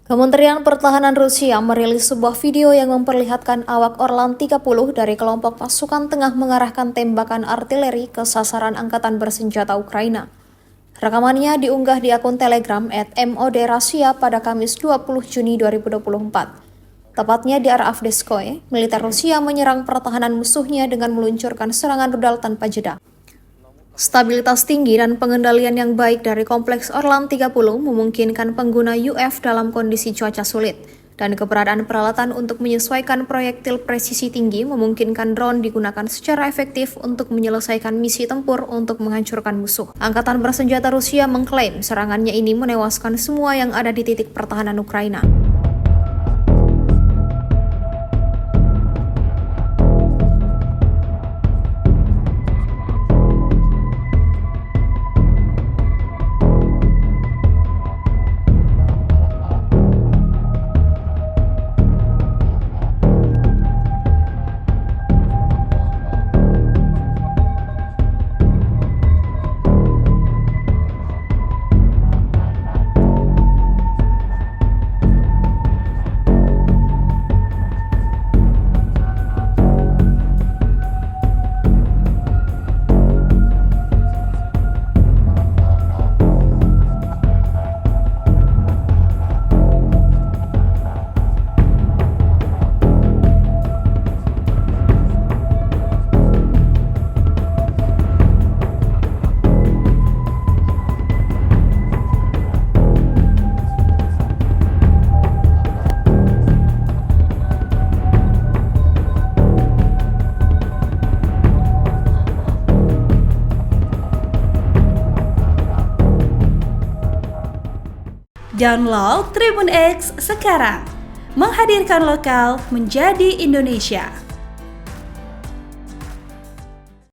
Kementerian Pertahanan Rusia merilis sebuah video yang memperlihatkan awak Orlan 30 dari kelompok pasukan tengah mengarahkan tembakan artileri ke sasaran angkatan bersenjata Ukraina. Rekamannya diunggah di akun Telegram @MOD-Rasia pada Kamis 20 Juni 2024. Tepatnya di arah Avdeskoye, militer Rusia menyerang pertahanan musuhnya dengan meluncurkan serangan rudal tanpa jeda. Stabilitas tinggi dan pengendalian yang baik dari kompleks Orlan 30 memungkinkan pengguna UF dalam kondisi cuaca sulit, dan keberadaan peralatan untuk menyesuaikan proyektil presisi tinggi memungkinkan drone digunakan secara efektif untuk menyelesaikan misi tempur untuk menghancurkan musuh. Angkatan bersenjata Rusia mengklaim serangannya ini menewaskan semua yang ada di titik pertahanan Ukraina. Download Tribun X sekarang, menghadirkan lokal menjadi Indonesia.